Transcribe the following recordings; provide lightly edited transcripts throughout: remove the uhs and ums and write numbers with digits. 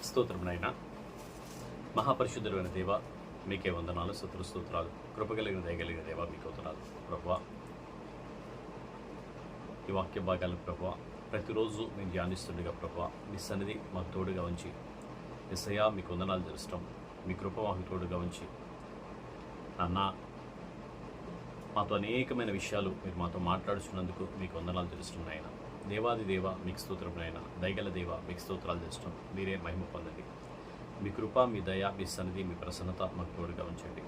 స్తోత్రమునైనా మహాపరిశుద్ధుడైన దేవ మీకే వందనాలు, స్తోత్రాలు. కృపగలిగిన దయగలిగిన దేవ మీకు వందనాలు ప్రభువా. ఈ వాక్య భాగాలను ప్రభువా ప్రతిరోజు మేము ధ్యానిస్తుండగా ప్రభువా మీ సన్నిధి మాకు తోడుగా ఉంచి యేసయ్యా మీకు వందనాలు తెలుస్తాం. మీ కృప మాకు తోడుగా ఉంచి నాన్న మాతో అనేకమైన విషయాలు మీరు మాతో మాట్లాడుతున్నందుకు మీకు వందనాలు తెలుస్తున్నాయన. దేవాది దేవ మీకు స్తోత్రమునైనా, దయగల దేవ మీకు స్తోత్రాలు తెలుస్తాం. మీరే మహిమ పొందండి. మీ కృప, మీ దయ, మీ సన్నిధి, మీ ప్రసన్నత మాకు తోడుగా ఉంచండి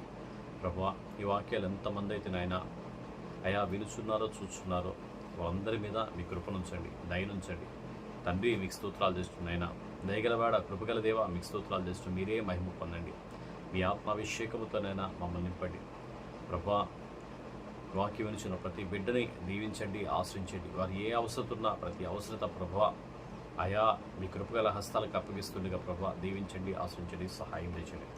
ప్రభువా. ఈ వాక్యాలు ఎంతమంది అయితే నాయన అయా వినుచున్నారో చూస్తున్నారో వాళ్ళందరి మీద మీ కృపనుంచండి, దయనుంచండి తండ్రి. మీకు స్తోత్రాలు చేస్తున్నాయినా, దయగలవాడ కృపగల దేవ మీకు స్తోత్రాలు చేస్తూ మీరే మహిమ పొందండి. మీ ఆత్మాభిషేకముతోనైనా మమ్మల్ని నింపండి ప్రభువా. వాక్యం వినిచిన ప్రతి బిడ్డని దీవించండి, ఆశ్రయించండి. వారు ఏ అవసరం ఉన్నా ప్రతి అవసరత ప్రభువ ఆయా మీ కృపగల హస్తాలకు అప్పగిస్తుండగా ప్రభువ దీవించండి, ఆశ్రయించండి, సహాయం చేయండి.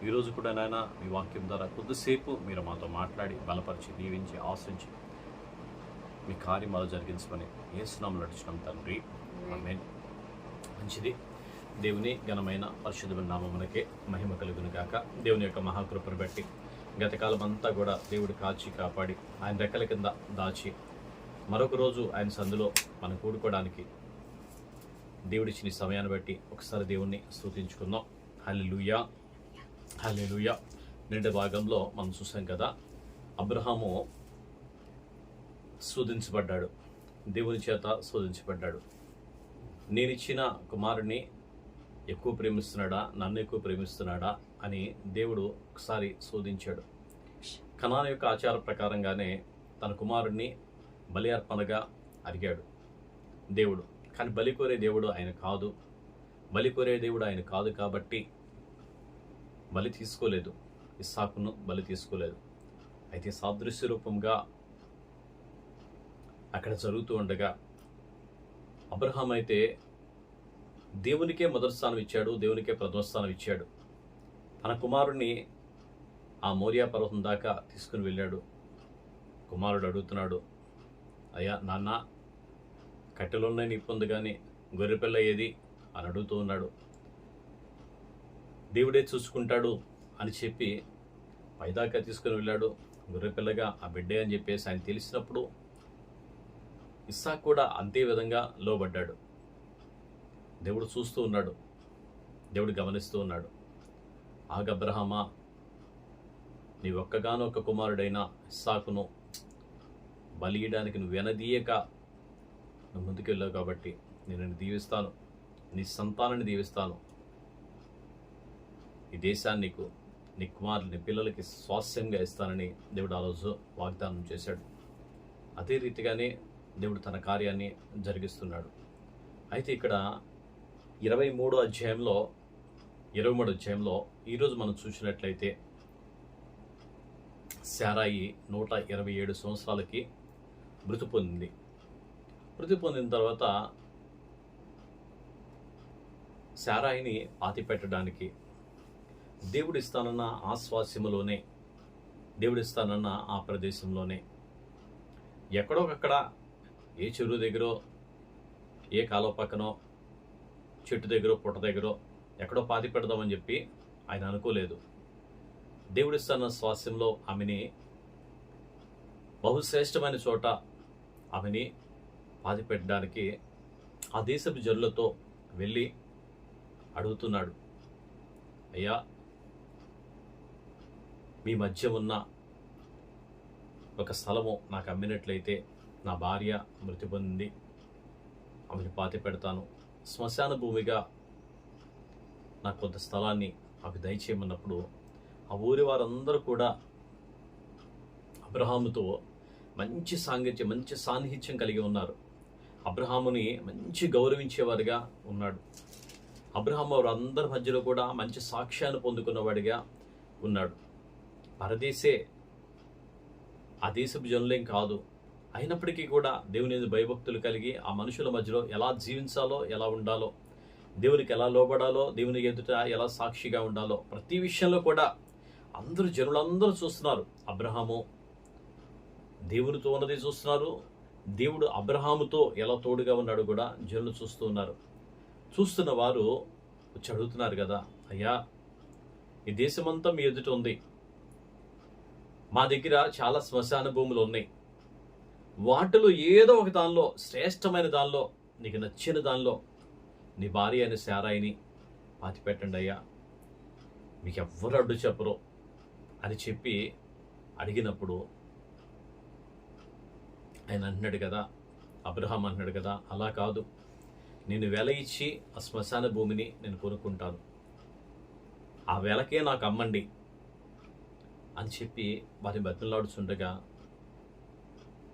ఈరోజు కూడా నాయన మీ వాక్యం ద్వారా కొద్దిసేపు మీరు మాతో మాట్లాడి బలపరిచి దీవించి ఆశ్రయించి మీ కార్యమాలు జరిగించమని యేసునామములో నడుచున్నాం తండ్రి, ఆమేన్. మంచిది. దేవుని ఘనమైన పరిశుద్ధమైన నామమునకే మహిమ కలుగును గాక. దేవుని యొక్క మహాకృపను బట్టి గతకాలం అంతా కూడా దేవుడు కాచి కాపాడి ఆయన రెక్కల కింద దాచి మరొక రోజు ఆయన సందులో మనం కూడుకోవడానికి దేవుడిచ్చిన సమయాన్ని బట్టి ఒకసారి దేవుణ్ణి స్తుతించుకుందాం. హల్లెలూయా, హల్లెలూయా. నిండు భాగంలో మనం చూసాం కదా, అబ్రహాము శోధించబడ్డాడు, దేవుని చేత శోధించబడ్డాడు. నేనిచ్చిన కుమారుణ్ణి ఎక్కువ ప్రేమిస్తున్నాడా, నన్ను ఎక్కువ ప్రేమిస్తున్నాడా అని దేవుడు ఒకసారి శోధించాడు. కనాను యొక్క ఆచార ప్రకారంగానే తన కుమారుణ్ణి బలి అర్పణగా అడిగాడు దేవుడు. కానీ బలి కోరే దేవుడు ఆయన కాదు. బలి కోరే దేవుడు ఆయన కాదు కాబట్టి బలి తీసుకోలేదు, ఇస్సాకును బలి తీసుకోలేదు. అయితే సాదృశ్య రూపంగా అక్కడ జరుగుతూ ఉండగా అబ్రహాం అయితే దేవునికే మొదటి స్థానం ఇచ్చాడు, దేవునికే ప్రథమ స్థానం ఇచ్చాడు. తన కుమారుణ్ణి ఆ మోరియా పర్వతం దాకా తీసుకుని వెళ్ళాడు. కుమారుడు అడుగుతున్నాడు, అయ్యా నాన్న కట్టెలున్నాయి నీ పొందు కానీ గొర్రెపిల్ల ఏది అని అడుగుతూ ఉన్నాడు. దేవుడే చూసుకుంటాడు అని చెప్పి పైదాకా తీసుకుని వెళ్ళాడు. గొర్రెపిల్లగా ఆ బిడ్డే అని చెప్పేసి ఆయన తెలిసినప్పుడు ఇస్సాకు కూడా అంతే విధంగా లోబడ్డాడు. దేవుడు చూస్తూ ఉన్నాడు, దేవుడు గమనిస్తూ ఉన్నాడు. ఆగ అబ్రహామా, నీ ఒక్కగానొక్క కుమారుడైన ఇస్సాకును బలియడానికి నువ్వు వెనదీయక నువ్వు ముందుకెళ్ళావు కాబట్టి నేను నిన్ను దీవిస్తాను, నీ సంతానాన్ని దీవిస్తాను, ఈ దేశాన్ని నీకు నీ కుమారులు నీ పిల్లలకి స్వాస్థ్యంగా ఇస్తానని దేవుడు ఆ రోజు వాగ్దానం చేశాడు. అదే రీతిగానే దేవుడు తన కార్యాన్ని జరిగిస్తున్నాడు. అయితే ఇక్కడ 23వ అధ్యాయంలో ఈరోజు మనం చూసినట్లయితే శారాయి 127 సంవత్సరాలకి మృతి పొందింది. మృతి పొందిన తర్వాత శారాయిని పాతిపెట్టడానికి దేవుడిస్తానన్న ఆస్వాస్యములోనే, దేవుడిస్తానన్న ఆ ప్రదేశంలోనే ఎక్కడోకక్కడ ఏ చెరువు దగ్గరో, ఏ కాలువ పక్కనో, చెట్టు దగ్గర పుట్ట దగ్గర ఎక్కడో పాతి పెడదామని చెప్పి ఆయన అనుకోలేదు. దేవుడిస్తున్న స్వాస్యంలో ఆమెని బహుశ్రేష్టమైన చోట ఆమెని పాతి పెట్టడానికి ఆ దేశపు జనులతో వెళ్ళి అడుగుతున్నాడు, అయ్యా మీ మధ్య ఉన్న ఒక స్థలము నాకు అమ్మినట్లయితే నా భార్య మృతి పొందింది, ఆమెను పాతి పెడతాను, శ్మశాన భూమిగా నాకు కొంత స్థలాన్ని నాకు దయచేయమన్నప్పుడు ఆ ఊరి వారందరూ కూడా అబ్రహాముతో మంచి సాంగత్యం, మంచి సాన్నిహిత్యం కలిగి ఉన్నారు. అబ్రహాముని మంచి గౌరవించేవాడిగా ఉన్నాడు. అబ్రహాము వారందరి మధ్యలో కూడా మంచి సాక్ష్యాన్ని పొందుకున్నవాడిగా ఉన్నాడు. పరదేశే, ఆ దేశపు జనులేం కాదు. అయినప్పటికీ కూడా దేవుని భయభక్తులు కలిగి ఆ మనుషుల మధ్యలో ఎలా జీవించాలో, ఎలా ఉండాలో, దేవునికి ఎలా లోబడాలో, దేవుని ఎదుట ఎలా సాక్షిగా ఉండాలో ప్రతి విషయంలో కూడా జనులందరూ చూస్తున్నారు. అబ్రహాము దేవునితో ఉన్నది చూస్తున్నారు, దేవుడు అబ్రహాముతో ఎలా తోడుగా ఉన్నాడు కూడా జనులు చూస్తూ ఉన్నారు. చూస్తున్న వారు వచ్చి అడుగుతున్నారు కదా, అయ్యా ఈ దేశమంతా మీ ఎదుట ఉంది, మా దగ్గర చాలా శ్మశాన భూములు ఉన్నాయి, వాటిలో ఏదో ఒక దానిలో శ్రేష్టమైన దానిలో నీకు నచ్చిన దానిలో నీ భార్య అయిన శారాయిని పాతిపెట్టండి అయ్యా, మీకు ఎవ్వరు అడ్డు చెప్పరు అని చెప్పి అడిగినప్పుడు ఆయన అంటున్నాడు కదా, అబ్రహాం అంటున్నాడు కదా, అలా కాదు, నేను వెల ఇచ్చి ఆ శ్మశాన భూమిని నేను కొనుక్కుంటాను, ఆ వెలకే నాకు అమ్మండి అని చెప్పి వారిని బతిమలాడుచుండగా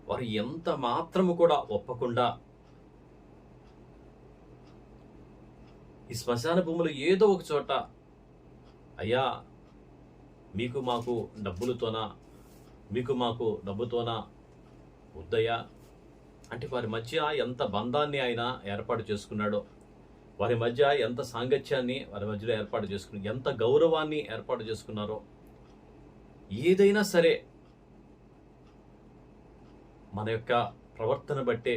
వారు ఎంత మాత్రము కూడా ఒప్పకుండా ఈ శ్మశాన భూములు ఏదో ఒక చోట, అయ్యా మీకు మాకు డబ్బుతోనా వద్దయ్యా అంటే వారి మధ్య ఎంత బంధాన్ని ఆయన ఏర్పాటు చేసుకున్నాడో, వారి మధ్య ఎంత సాంగత్యాన్ని వారి మధ్యలో ఏర్పాటు చేసుకున్నారు, ఎంత గౌరవాన్ని ఏర్పాటు చేసుకున్నారో, ఏదైనా సరే మన యొక్క ప్రవర్తన బట్టే,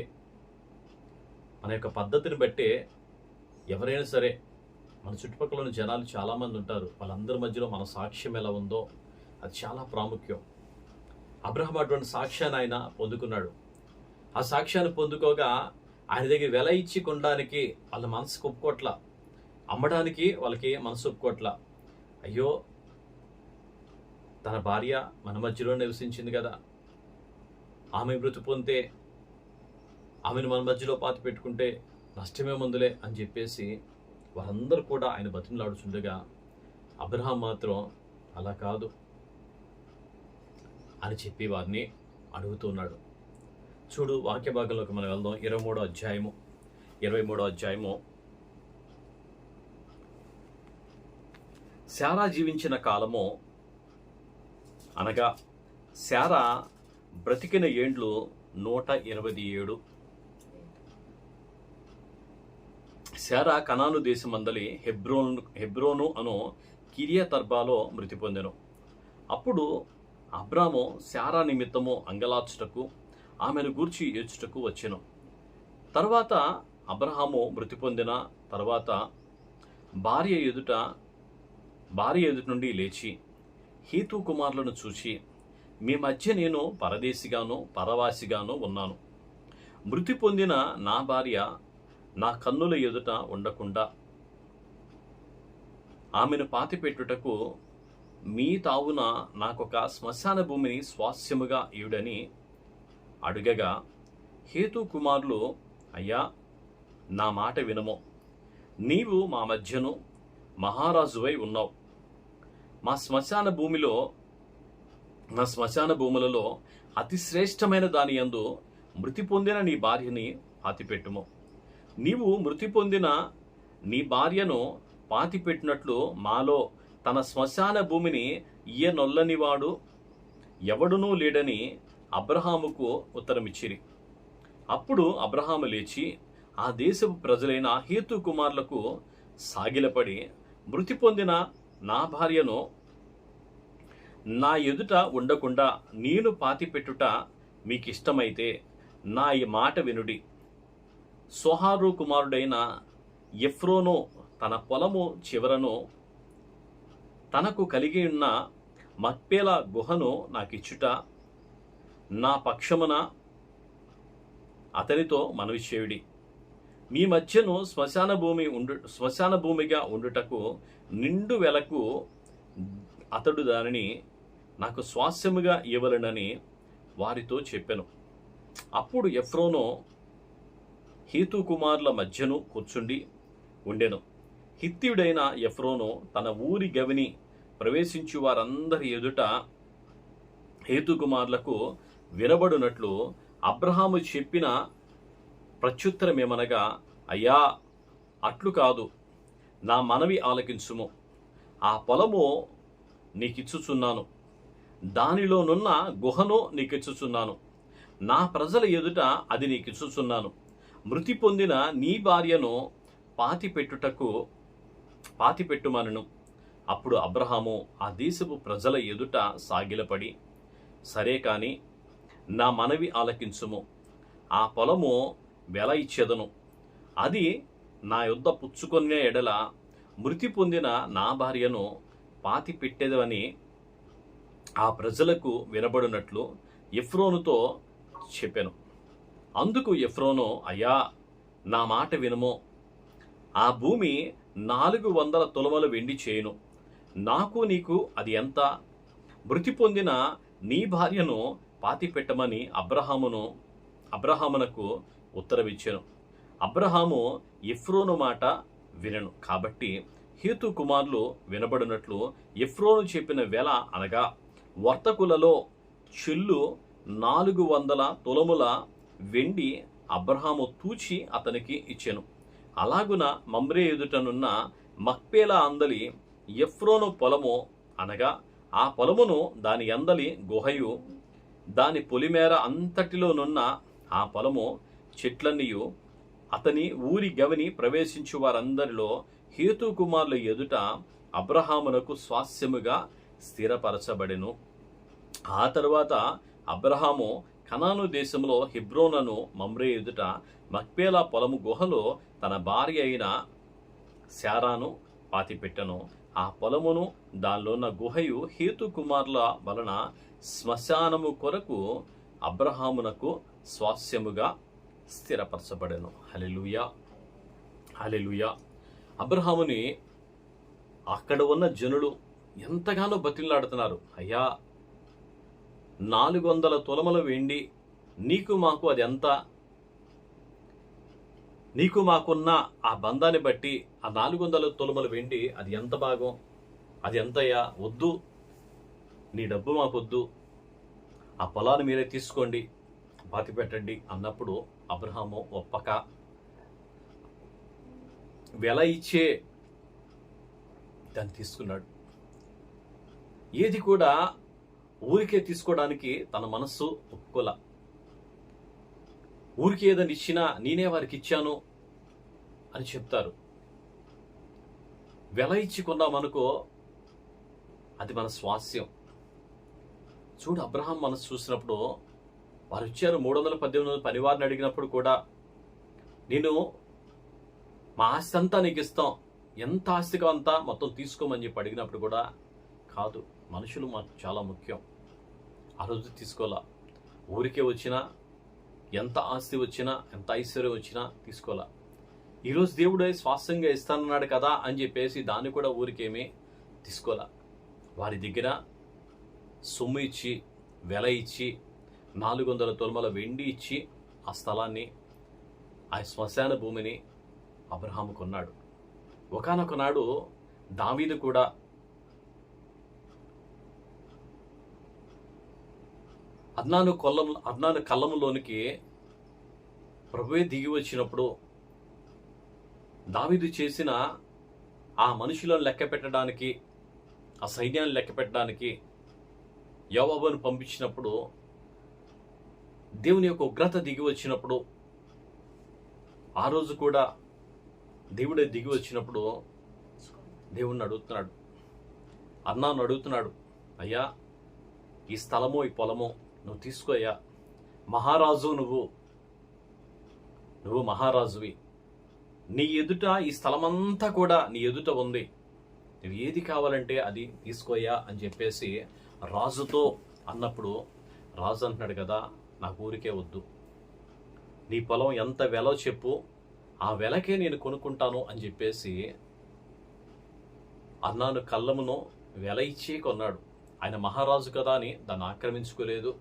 మన యొక్క పద్ధతిని బట్టే ఎవరైనా సరే, మన చుట్టుపక్కల ఉన్న జనాలు చాలామంది ఉంటారు, వాళ్ళందరి మధ్యలో మన సాక్ష్యం ఎలా ఉందో అది చాలా ప్రాముఖ్యం. అబ్రహాం అటువంటి సాక్ష్యాన్ని ఆయన పొందుకున్నాడు. ఆ సాక్ష్యాన్ని పొందుకోగా ఆయన దగ్గర వెల ఇచ్చి కొనడానికి వాళ్ళ మనసుకు ఒప్పుకోట్ల, అమ్మడానికి వాళ్ళకి మనసు ఒప్పుకోట్ల. అయ్యో తన భార్య మన మధ్యలో నివసించింది కదా, ఆమె మృతి పొందితే ఆమెను మన మధ్యలో పాతి పెట్టుకుంటే నష్టమే ముందులే అని చెప్పేసి వారందరూ కూడా ఆయన బతిమలాడుచుండగా అబ్రహాం మాత్రం అలా కాదు అని చెప్పి వారిని అడుగుతున్నాడు. చూడు, వాక్య భాగంలోకి మనం వెళ్దాం. 23వ అధ్యాయము. శారా జీవించిన కాలము అనగా శారా బ్రతికిన ఏండ్లు 127. శారా కనాను దేశమందలి హెబ్రోను అను కిరియతర్బాలో మృతి పొందెను. అప్పుడు అబ్రాము శారా నిమిత్తము అంగలార్చుటకు ఆమెను గూర్చి ఏడ్చుటకు వచ్చెను. తర్వాత అబ్రహాము మృతి పొందిన తర్వాత భార్య ఎదుట నుండి లేచి హీతు కుమారులను చూచి, మీ మధ్య నేను పరదేశిగాను పరవాసిగాను ఉన్నాను, మృతి పొందిన నా భార్య నా కన్నుల ఎదుట ఉండకుండా ఆమెను పాతిపెట్టుటకు మీ తావున నాకొక శ్మశాన భూమిని స్వాస్యముగా ఇయుడని అడుగగా, హేతు కుమారులు, అయ్యా నా మాట వినము, నీవు మా మధ్యను మహారాజువై ఉన్నావు, మా శ్మశాన భూములలో అతి శ్రేష్టమైన దాని యందు మృతి పొందిన నీ భార్యని పాతిపెట్టుము. నీవు మృతి పొందిన నీ భార్యను పాతిపెట్టినట్లు మాలో తన శ్మశాన భూమిని ఇయ్యనొల్లనివాడు ఎవడునూ లేడని అబ్రహాముకు ఉత్తరమిచ్చిరి. అప్పుడు అబ్రహాము లేచి ఆ దేశపు ప్రజలైన హేతు కుమారులకు సాగిలపడి, మృతి పొందిన నా భార్యను నా ఎదుట ఉండకుండా నేను పాతిపెట్టుట మీకిష్టమైతే నా ఈ మాట వినుడి. సోహారు కుమారుడైన ఎఫ్రోను తన పొలము చివరను తనకు కలిగి ఉన్న మక్పేల గుహను నాకిచ్చుట నా పక్షమున అతనితో మనవి చేయుడి. మీ మధ్యను శ్మశాన భూమిగా ఉండుటకు నిండు వెలకు అతడు దానిని నాకు స్వాస్యముగా ఇవ్వలనని వారితో చెప్పెను. అప్పుడు ఎఫ్రోను హీతు కుమారుల మధ్యను కూర్చుండి ఉండెను. హిత్తీయుడైన ఎఫ్రోను తన ఊరి గవిని ప్రవేశించు వారందరి ఎదుట హేతు కుమారులకు వినబడునట్లు అబ్రహాము చెప్పిన ప్రత్యుత్తరమేమనగా, అయ్యా అట్లు కాదు, నా మనవి ఆలకించుము, ఆ పొలము నీకిచ్చుచున్నాను, దానిలోనున్న గుహను నీకిచ్చుచున్నాను, నా ప్రజల ఎదుట అది నీకిచ్చుచున్నాను, మృతి పొందిన నీ భార్యను పాతిపెట్టుమనను. అప్పుడు అబ్రహాము ఆ దేశపు ప్రజల ఎదుట సాగిలపడి, సరే కాని నా మనవి ఆలకించుము, ఆ పొలము వెల ఇచ్చేదను, అది నా యొద్ద పుచ్చుకొనే ఎడల మృతి పొందిన నా భార్యను పాతి పెట్టేదని ఆ ప్రజలకు వినబడినట్లు ఎఫ్రోనుతో చెప్పాను. అందుకు ఎఫ్రోను, అయ్యా, నా మాట వినుము. ఆ భూమి 400 తులముల వెండి చేయును. నాకు నీకు అది ఎంత? మృతి పొందిన నీ భార్యను పాతి పెట్టమని అబ్రహామునకు ఉత్తరమిచ్చాను. అబ్రహాము ఎఫ్రోను మాట వినను. కాబట్టి హేతు కుమారులు వినబడినట్లు ఎఫ్రోను చెప్పిన వెల, అనగా వర్తకులలో చెల్లు 400 తులముల వెండి అబ్రహాము తూచి అతనికి ఇచ్చెను. అలాగున మమ్రే ఎదుటనున్న మక్పేలా అందలి ఎఫ్రోను పొలము, అనగా ఆ పొలమును దాని అందలి గుహయు దాని పొలిమేర అంతటిలోనున్న ఆ పొలము చెట్లన్నీయు అతని ఊరి గవిని ప్రవేశించు వారందరిలో హేతు కుమారుల ఎదుట అబ్రహామునకు స్వాస్యముగా స్థిరపరచబడెను. ఆ తరువాత అబ్రహాము కనాను దేశంలో హెబ్రోనును మమ్రే ఎదుట మక్పేలా పొలము గుహలో తన భార్య అయిన శారాను పాతిపెట్టెను. ఆ పొలమును దానిలోన్న గుహయు హేతు కుమారుల వలన శ్మశానము కొరకు అబ్రహామునకు స్వాస్యముగా స్థిరపరచబడెను. హల్లెలూయా, హల్లెలూయా. అబ్రహాముని అక్కడ ఉన్న జనులు ఎంతగానో బతిలాడుతున్నారు. అయ్యా, 400 తులముల వెండి, నీకు మాకు అది ఎంత? నీకు మాకున్న ఆ బంధాన్ని బట్టి ఆ 400 తులముల వెండి అది ఎంత భాగం? అది ఎంతయ్యా? వద్దు, నీ డబ్బు మాకొద్దు, ఆ పొలాన్ని మీరే తీసుకోండి, పాతి పెట్టండి అన్నప్పుడు అబ్రహాము ఒప్పక వెల ఇచ్చే దాన్ని తీసుకున్నాడు. ఏది కూడా ఊరికే తీసుకోవడానికి తన మనస్సు ఒప్పుకోల. ఊరికి ఏదని ఇచ్చినా నేనే వారికి ఇచ్చాను అని చెప్తారు. వెల ఇచ్చి కొన్నామనుకో, అది మన స్వాస్యం. చూడు, అబ్రహాం మనసు చూసినప్పుడు వారు ఇచ్చారు 318 పనివారిని అడిగినప్పుడు కూడా, నేను మా ఆస్తి అంతా నీకు ఇస్తాం, ఎంత ఆస్తిగా అంతా మొత్తం తీసుకోమని చెప్పి అడిగినప్పుడు కూడా, కాదు, మనుషులు మాకు చాలా ముఖ్యం, ఆ రోజు తీసుకోవాలా. ఊరికే వచ్చినా, ఎంత ఆస్తి వచ్చినా, ఎంత ఐశ్వర్యం వచ్చినా తీసుకోవాలా. ఈరోజు దేవుడే స్వాస్థ్యంగా ఇస్తానన్నాడు కదా అని చెప్పేసి దాన్ని కూడా ఊరికేమీ తీసుకోవాలా. వారి దగ్గర సొమ్ము ఇచ్చి, వెల ఇచ్చి, 400 తులముల వెండి ఇచ్చి ఆ స్థలాన్ని, ఆ శ్మశాన భూమిని అబ్రహాము కొన్నాడు. ఒకానొక నాడు దావీదు కూడా అద్నాను కళ్ళములోనికి ప్రభువే దిగి వచ్చినప్పుడు దావీదు చేసిన ఆ మనుషులను లెక్క పెట్టడానికి, ఆ సైన్యాన్ని లెక్క పెట్టడానికి యోవాబును పంపించినప్పుడు, దేవుని యొక్క ఉగ్రత దిగి వచ్చినప్పుడు, ఆ రోజు కూడా దేవుడే దిగి వచ్చినప్పుడు దేవుణ్ణి అడుగుతున్నాడు, అన్నాను అడుగుతున్నాడు, అయ్యా, ఈ స్థలమో ఈ పొలమో నువ్వు తీసుకోయ్యా, మహారాజు నువ్వు మహారాజువి, నీ ఎదుట ఈ స్థలమంతా కూడా నీ ఎదుట ఉంది, నువ్వు ఏది కావాలంటే అది తీసుకోయ్యా అని చెప్పేసి రాజుతో అన్నప్పుడు, రాజు అంటున్నాడు కదా, నాకు ఊరికే వద్దు, నీ పొలం ఎంత వెలో చెప్పు, ఆ వెలకే నేను కొనుక్కుంటాను అని చెప్పేసి అన్నాను కళ్ళమును వెల ఇచ్చి కొన్నాడు. ఆయన మహారాజు కదా అని దాన్ని ఆక్రమించుకోలేదు,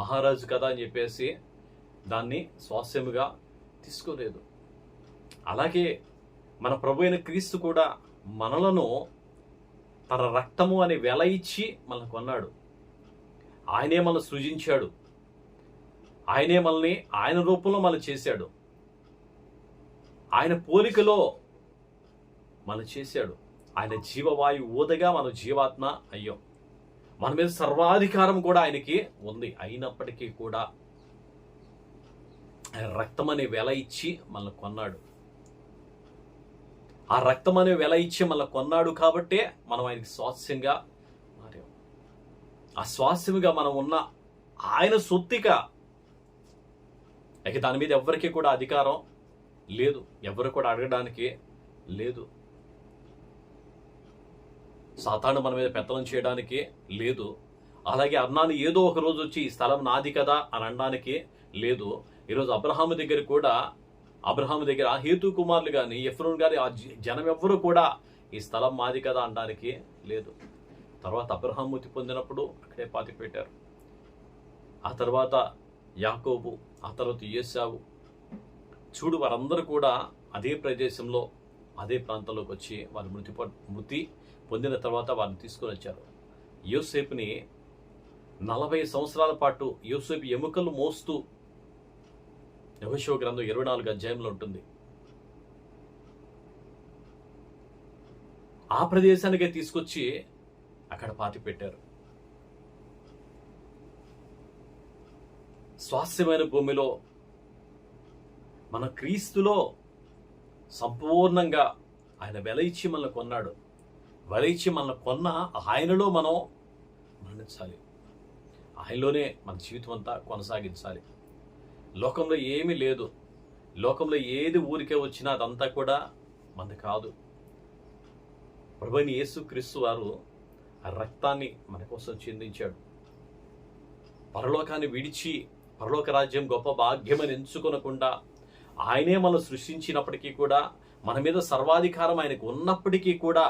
మహారాజు కదా అని చెప్పేసి దాన్ని స్వాస్యముగా తీసుకోలేదు. అలాగే మన ప్రభు అయిన క్రీస్తు కూడా మనలను తన రక్తము అని వెల ఇచ్చి మనల్ని కొన్నాడు. ఆయనే మనల్ని సృజించాడు, ఆయనే మనల్ని ఆయన రూపంలో మనం చేశాడు, ఆయన పోలికలో మనం చేశాడు, ఆయన జీవవాయు ఊదగా మనం జీవాత్మ అయ్యాం. మన మీద సర్వాధికారం కూడా ఆయనకి ఉంది. అయినప్పటికీ కూడా ఆయన రక్తం అనే వెల ఇచ్చి మనల్ని కొన్నాడు. ఆ రక్తం అనే వెల ఇచ్చి మనల్ని కొన్నాడు కాబట్టే మనం ఆయనకి స్వాస్యంగా మారాం. ఆ స్వాస్యముగా మనం ఉన్న ఆయన సొత్తుగా, ఇక దాని మీద ఎవరికి కూడా అధికారం లేదు, ఎవరు కూడా అడగడానికి లేదు. సాతాను మన మీద పెత్తనం చేయడానికి లేదు. అలాగే అన్నాను ఏదో ఒక రోజు వచ్చి ఈ స్థలం నాది కదా అని అనడానికి లేదు. ఈరోజు అబ్రహాము దగ్గర హేతు కుమారులు కానీ ఎఫ్రోన్ గారి ఆ జనం ఎవ్వరూ కూడా ఈ స్థలం మాది కదా అనడానికి లేదు. తర్వాత అబ్రహాము మృతి పొందినప్పుడు అక్కడే పాతి పెట్టారు. ఆ తర్వాత యాకోబు, ఆ తర్వాత యేసావు, చూడు వారందరూ కూడా అదే ప్రదేశంలో అదే ప్రాంతంలోకి వచ్చి వారు మృతి పొందిన తర్వాత వారిని తీసుకొని వచ్చారు. యోసేపుని 40 సంవత్సరాల పాటు యోసేపు ఎముకలు మోస్తూ యెహోషువ గ్రంథం 24 అధ్యాయంలో ఉంటుంది. ఆ ప్రదేశానికే తీసుకొచ్చి అక్కడ పాతి పెట్టారు. స్వాస్థ్యమైన భూమిలో మన క్రీస్తులో సంపూర్ణంగా ఆయన వెల ఇచ్చి మనల్ని కొన్నాడు. వెల ఇచ్చి మనల్ని కొన్న ఆయనలో మనం మరణించాలి. ఆయనలోనే మన జీవితం అంతా కొనసాగించాలి. లోకంలో ఏమీ లేదు. లోకంలో ఏది ఊరికే వచ్చినా అదంతా కూడా మనది కాదు. ప్రభువైన యేసుక్రీస్తు వారు ఆ రక్తాన్ని మన కోసం చిందించాడు. పరలోకాన్ని విడిచి పరలోక రాజ్యం గొప్ప భాగ్యమని ఎంచుకొనకుండా ఆయనే మనం సృష్టించినప్పటికీ కూడా మన మీద సర్వాధికారం ఆయనకు ఉన్నప్పటికీ కూడా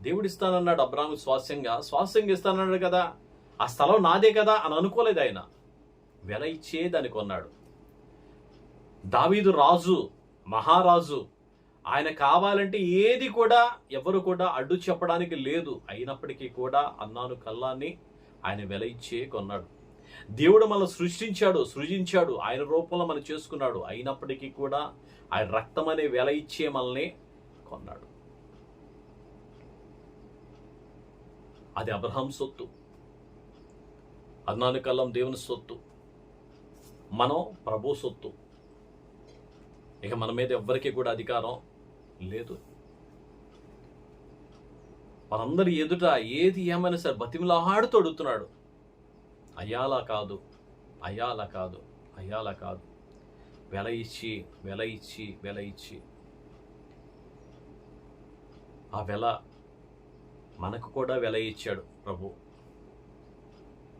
దేవుడిస్తానన్నాడు. అబ్రాహాము స్వాస్యంగా ఇస్తానన్నాడు కదా, ఆ స్థలం నాదే కదా అని అనుకోలేదు. ఆయన వెల ఇచ్చే దాన్ని కొన్నాడు. దావీదు రాజు, మహారాజు, ఆయన కావాలంటే ఏది కూడా ఎవరు కూడా అడ్డు చెప్పడానికి లేదు. అయినప్పటికీ కూడా అన్నాను కల్లాన్ని ఆయన వెల ఇచ్చే కొన్నాడు. దేవుడు మనల్ని సృజించాడు, ఆయన రూపంలో మనం చేసుకున్నాడు. అయినప్పటికీ కూడా ఆయన రక్తం అనే వెల ఇచ్చే మనల్ని కొన్నాడు. అది అబ్రహాం సొత్తు, అన్నాను కల్లం దేవుని సొత్తు, మనం ప్రభు సొత్తు. ఇక మన మీద ఎవ్వరికీ కూడా అధికారం లేదు. మనందరి ఎదుట ఏది ఏమైనా సరే బతిమలాడుతూ అడుగుతున్నాడు, అయ్యాలా కాదు, అయ్యాలా కాదు, అయ్యాలా కాదు. వెల ఇచ్చి ఆ వెల మనకు కూడా వెల ఇచ్చాడు ప్రభు.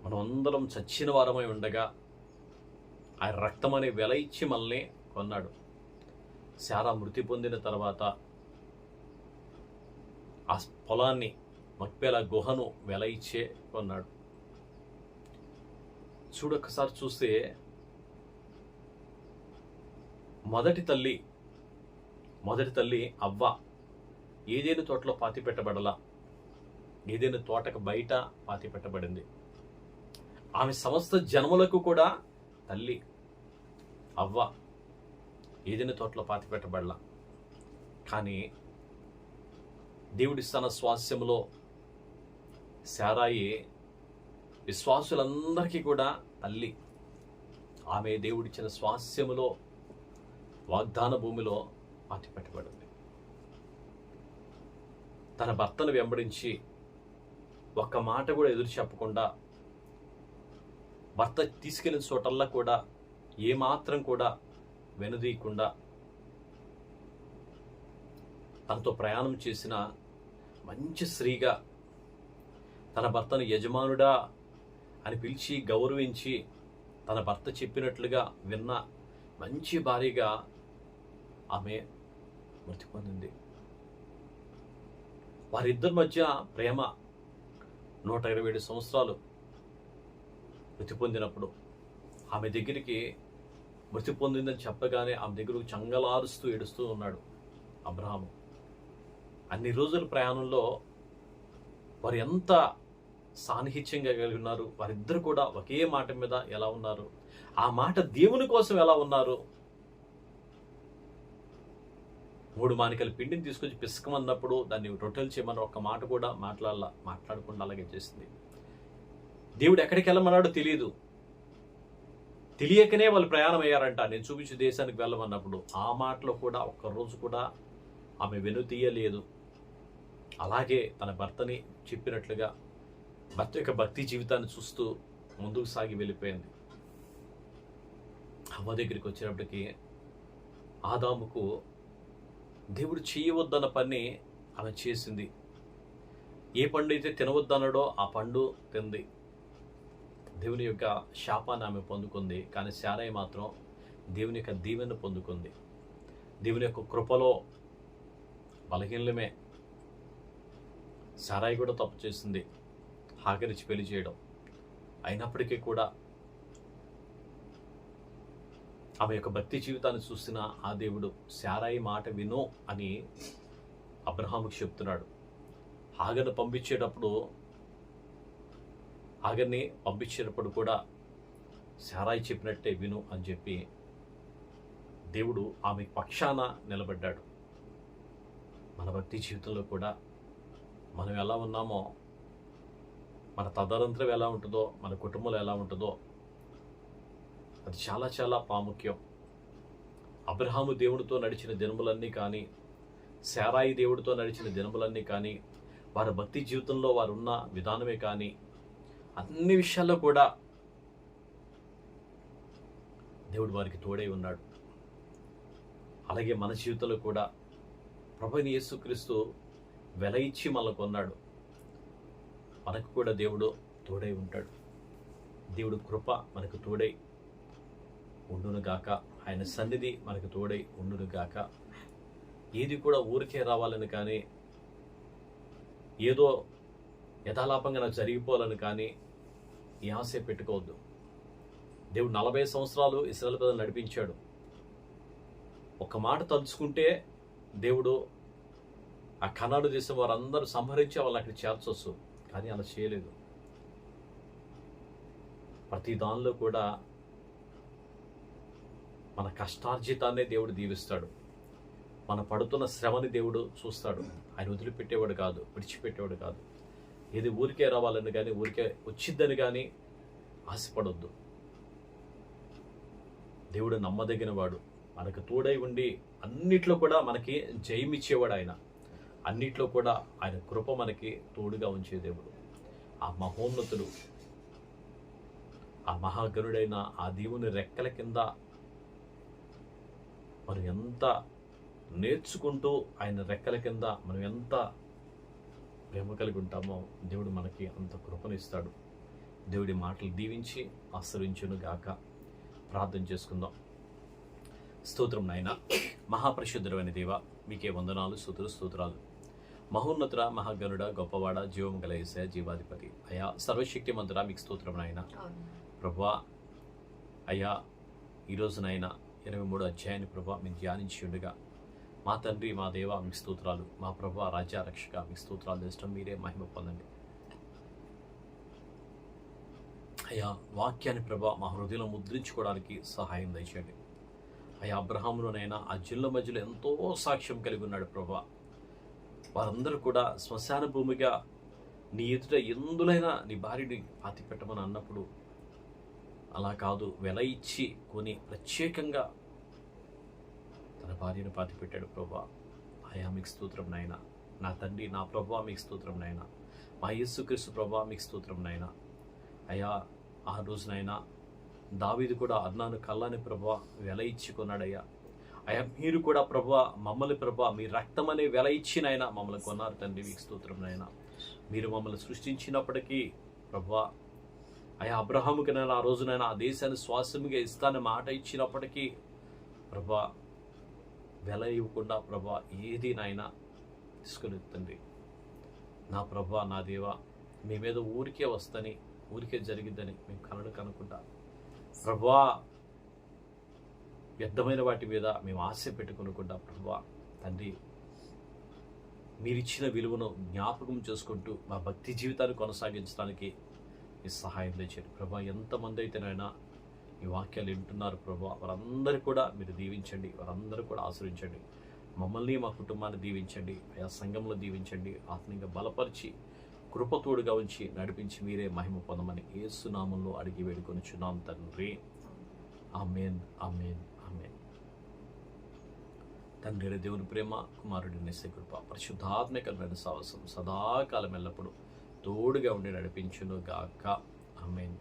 మనం అందరం చచ్చిన వారమై ఉండగా ఆయన రక్తం అనే వెల ఇచ్చి మనల్ని కొన్నాడు. శారా మృతి పొందిన తర్వాత ఆ పొలాన్ని, మక్పేల గుహను వెల ఇచ్చే కొన్నాడు. చూడొక్కసారి చూస్తే మొదటి తల్లి అవ్వ ఏదేను తోటలో పాతి పెట్టబడలా, ఏదేను తోటకు బయట పాతి పెట్టబడింది. ఆమె సమస్త జన్మలకు కూడా తల్లి అవ్వ ఏదైనా తోటలో పాతి పెట్టబడలా. కానీ దేవుడిస్తున్న స్వాస్యములో శారాయి విశ్వాసులందరికీ కూడా తల్లి. ఆమె దేవుడిచ్చిన స్వాస్యములో వాగ్దాన భూమిలో పాతి పెట్టబడింది. తన భర్తను వెంబడించి ఒక్క మాట కూడా ఎదురు చెప్పకుండా, భర్త తీసుకెళ్ళిన చోటల్లా కూడా ఏమాత్రం కూడా వెనుదీయకుండా తనతో ప్రయాణం చేసిన మంచి స్త్రీగా, తన భర్తను యజమానుడా అని పిలిచి గౌరవించి తన భర్త చెప్పినట్లుగా విన్న మంచి భార్యగా ఆమె మృతి పొందింది. వారిద్దరి మధ్య ప్రేమ 127 సంవత్సరాలు మృతి పొందినప్పుడు ఆమె దగ్గరికి మృతి పొందిందని చెప్పగానే ఆమె దగ్గరకు చంగలారుస్తూ ఏడుస్తూ ఉన్నాడు అబ్రహాము. అన్ని రోజుల ప్రయాణంలో వారు ఎంత సాన్నిహిత్యంగా కలిగి ఉన్నారు. వారిద్దరు కూడా ఒకే మాట మీద ఎలా ఉన్నారు, ఆ మాట దేవుని కోసం ఎలా ఉన్నారు. 3 మానికల పిండిని తీసుకొచ్చి పిసకమన్నప్పుడు దాన్ని రొట్టెలు చేయమని ఒక్క మాట కూడా మాట్లాడకుండా అలాగే చేసింది. దేవుడు ఎక్కడికి వెళ్ళమన్నాడో తెలియకనే వాళ్ళు ప్రయాణం అయ్యారంట. నేను చూపించే దేశానికి వెళ్ళమన్నప్పుడు ఆ మాటలో కూడా ఒక్కరోజు కూడా ఆమె వెనుతీయలేదు. అలాగే తన భర్తని చెప్పినట్లుగా భర్త యొక్క భక్తి జీవితాన్ని చూస్తూ ముందుకు సాగి వెళ్ళిపోయింది. హవ్వ దగ్గరికి వచ్చేటప్పటికి ఆదాముకు దేవుడు చేయవద్దన్న పని ఆమె చేసింది. ఏ పండు అయితే తినవద్దన్నాడో ఆ పండు తింది. దేవుని యొక్క శాపాన్ని ఆమె పొందుకుంది. కానీ శారయి మాత్రం దేవుని యొక్క దీవెన పొందుకుంది. దేవుని యొక్క కృపలో బలహీనమే. శారయి కూడా తప్పు చేసింది, హాగరిచి పెళ్లి చేయడం. అయినప్పటికీ కూడా ఆమె యొక్క భక్తి జీవితాన్ని చూసిన ఆ దేవుడు శారయి మాట విను అని అబ్రహాముకి చెప్తున్నాడు. హాగర్ని పంపించేటప్పుడు కూడా శారయి చెప్పినట్టే విను అని చెప్పి దేవుడు ఆమె పక్షాన నిలబడ్డాడు. మన భక్తి జీవితంలో కూడా మనం ఎలా ఉన్నామో, మన తదనంతరం ఎలా ఉంటుందో, మన కుటుంబంలో ఎలా ఉంటుందో అది చాలా చాలా ప్రాముఖ్యం. అబ్రహాము దేవుడితో నడిచిన దినములన్నీ కానీ, శారాయి దేవుడితో నడిచిన దినములన్నీ కానీ, వారి భక్తి జీవితంలో వారు ఉన్న విధానమే కానీ, అన్ని విషయాల్లో కూడా దేవుడు వారికి తోడై ఉన్నాడు. అలాగే మన జీవితంలో కూడా ప్రభువైన యేసుక్రీస్తు వెల ఇచ్చి మనల్ని కొన్నాడు. మనకు కూడా దేవుడు తోడై ఉంటాడు. దేవుడు కృప మనకు తోడై ఉండునుగాక. ఆయన సన్నిధి మనకు తోడై ఉండునుగాక. ఏది కూడా ఊరికే రావాలని కానీ, ఏదో యథాలాపంగా నాకు జరిగిపోవాలని కానీ ఈ ఆశ పెట్టుకోవద్దు. దేవుడు 40 సంవత్సరాలు ఇశ్రాయేలు ప్రజలు నడిపించాడు. ఒక మాట తలుచుకుంటే దేవుడు ఆ కనాడు దేశం వారందరూ సంహరించి వాళ్ళని అక్కడ చేర్చొచ్చు. కానీ అలా చేయలేదు. ప్రతి దానిలో కూడా మన కష్టార్జితాన్నే దేవుడు దీవిస్తాడు. మన పడుతున్న శ్రమని దేవుడు చూస్తాడు. ఆయన వదిలిపెట్టేవాడు కాదు, విడిచిపెట్టేవాడు కాదు. ఏది ఊరికే రావాలని కానీ, ఊరికే వచ్చిద్దని కానీ ఆశపడొద్దు. దేవుడు నమ్మదగిన వాడు, మనకు తోడై ఉండి అన్నిట్లో కూడా మనకి జయమిచ్చేవాడు. ఆయన అన్నిట్లో కూడా ఆయన కృప మనకి తోడుగా ఉంచే దేవుడు. ఆ మహోన్నతుడు, ఆ మహాగణుడైన ఆ దేవుని రెక్కల కింద మనం ఎంత నేర్చుకుంటూ ఆయన రెక్కల కింద మనం ఎంత ప్రేమ కలిగి ఉంటామో దేవుడు మనకి అంత కృపనిస్తాడు. దేవుడి మాటలు దీవించి ఆశ్రయించును గాక. ప్రార్థన చేసుకుందాం. స్తోత్రం నాయన, మహాపరిశుద్ధుడైన దేవ, మీకే వందనాలు, స్తోత్రాలు. మహోన్నతుడ, మహాగణుడ, గొప్పవాడ, జీవం గల యేసయ్య, జీవాధిపతి అయ్యా, సర్వశక్తిమంతుడా, మీకు స్తోత్రం నాయన. ప్రభువా అయ్యా, ఈరోజునైనా 23వ అధ్యాయాన్ని ప్రభా మేము ధ్యానించి ఉండగా, మా తండ్రి, మా దేవ, మీకు స్తోత్రాలు. మా ప్రభా రాజ్య రక్షక, మీకు స్తోత్రాలు చేస్తాం. మీరే మహిమ పొందండి అయ్యా. వాక్యాన్ని ప్రభా మా హృదయంలో ముద్రించుకోవడానికి సహాయం దయచేయండి అయ్యా. అబ్రహాములోనైనా ఆ జిల్ల మధ్యలో ఎంతో సాక్ష్యం కలిగి ఉన్నాడు ప్రభా. వారందరూ కూడా శ్మశాన భూమిగా నీ ఎదుట ఎందులైనా నీ భార్యని పాతి పెట్టమని అన్నప్పుడు అలా కాదు, వెల ఇచ్చి కొని ప్రత్యేకంగా తన భార్యను పాతి పెట్టాడు ప్రభా. అయ్యా, మీకు స్తోత్రం నాయన. నా తండ్రి, నా ప్రభా, మీకు స్తోత్రం నాయన. మా యేసుక్రీస్తు ప్రభా, మీకు స్తోత్రం నాయన. అయ్యా, ఆ రోజునైనా దావీదు కూడా అర్నాను కళ్ళని ప్రభా వెల ఇచ్చి కొన్నాడయ్యా. అయ్యా, మీరు కూడా ప్రభా మమ్మల్ని ప్రభా మీ రక్తం అనే వెల ఇచ్చినైనా మమ్మల్ని కొన్నారు తండ్రి, మీకు స్తోత్రం నాయన. మీరు మమ్మల్ని సృష్టించినప్పటికీ ప్రభా అయ్యా, అబ్రహాముకి నేను ఆ రోజునైనా ఆ దేశాన్ని స్వాస్థ్యముగా ఇస్తానని మాట ఇచ్చినప్పటికీ ప్రభా వెల ఇవ్వకుండా ప్రభా ఏది నాయన తీసుకుని తండ్రి. నా ప్రభా, నా దేవా, మీ మీద ఊరికే వస్తని, ఊరికే జరిగిద్దని మేము కనుకుంటా ప్రభా వ్యర్థమైన వాటి మీద మేము ఆశ పెట్టుకునకుండా ప్రభా తండ్రి, మీరిచ్చిన విలువను జ్ఞాపకం చేసుకుంటూ మా భక్తి జీవితాన్ని కొనసాగించడానికి మీ సహాయం తెచ్చారు ప్రభా. ఎంతమంది అయితేనైనా ఈ వాక్యాలు వింటున్నారు ప్రభా, వారందరూ కూడా మీరు దీవించండి, వారందరూ కూడా ఆశ్రయించండి. మమ్మల్ని, మా కుటుంబాన్ని దీవించండి అయా. సంఘంలో దీవించండి, ఆత్మీయంగా బలపరిచి కృపతోడుగా ఉంచి నడిపించి మీరే మహిమ పొందమని యేసు నామములో అడిగి వేడుకొనుచున్నాం తండ్రి. ఆమేన్, ఆమేన్, ఆమేన్. తండ్రి దేవుని ప్రేమ, కుమారుడి నిశ్చయ కృప, పరిశుద్ధాత్మకమైన సావసం సదాకాలం ఎల్లప్పుడు తోడుగా ఉండి నడిపించును గాక. ఆమేన్.